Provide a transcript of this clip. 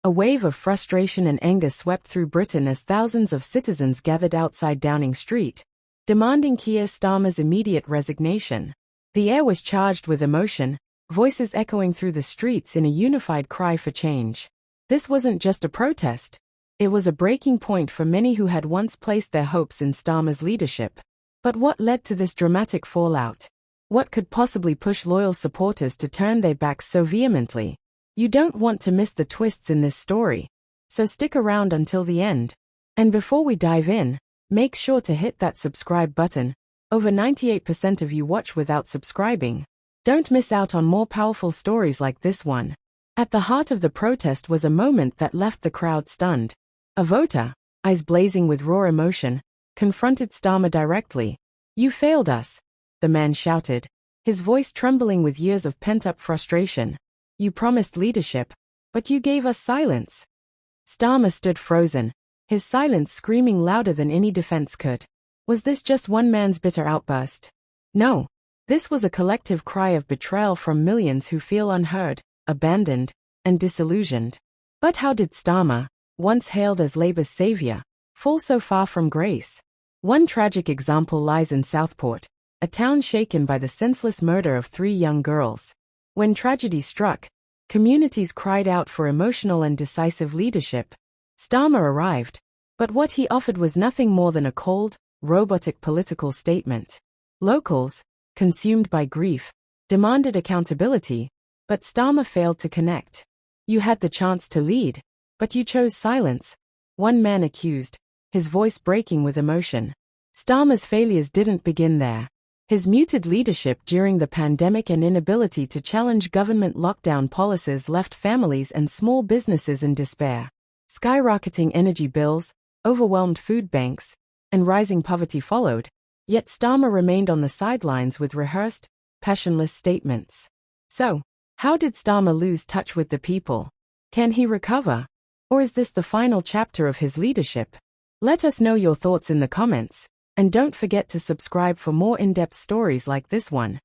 A wave of frustration and anger swept through Britain as thousands of citizens gathered outside Downing Street, demanding Keir Starmer's immediate resignation. The air was charged with emotion, voices echoing through the streets in a unified cry for change. This wasn't just a protest. It was a breaking point for many who had once placed their hopes in Starmer's leadership. But what led to this dramatic fallout? What could possibly push loyal supporters to turn their backs so vehemently? You don't want to miss the twists in this story, so stick around until the end. And before we dive in, make sure to hit that subscribe button. Over 98% of you watch without subscribing. Don't miss out on more powerful stories like this one. At the heart of the protest was a moment that left the crowd stunned. A voter, eyes blazing with raw emotion, confronted Starmer directly. "You failed us," the man shouted, his voice trembling with years of pent-up frustration. "You promised leadership, but you gave us silence." Starmer stood frozen, his silence screaming louder than any defense could. Was this just one man's bitter outburst? No. This was a collective cry of betrayal from millions who feel unheard, abandoned, and disillusioned. But how did Starmer, once hailed as Labour's savior, fall so far from grace? One tragic example lies in Southport, a town shaken by the senseless murder of 3 young girls. When tragedy struck, communities cried out for emotional and decisive leadership. Starmer arrived, but what he offered was nothing more than a cold, robotic political statement. Locals, consumed by grief, demanded accountability, but Starmer failed to connect. "You had the chance to lead, but you chose silence," one man accused, his voice breaking with emotion. Starmer's failures didn't begin there. His muted leadership during the pandemic and inability to challenge government lockdown policies left families and small businesses in despair. Skyrocketing energy bills, overwhelmed food banks, and rising poverty followed, yet Starmer remained on the sidelines with rehearsed, passionless statements. So, how did Starmer lose touch with the people? Can he recover? Or is this the final chapter of his leadership? Let us know your thoughts in the comments. And don't forget to subscribe for more in-depth stories like this one.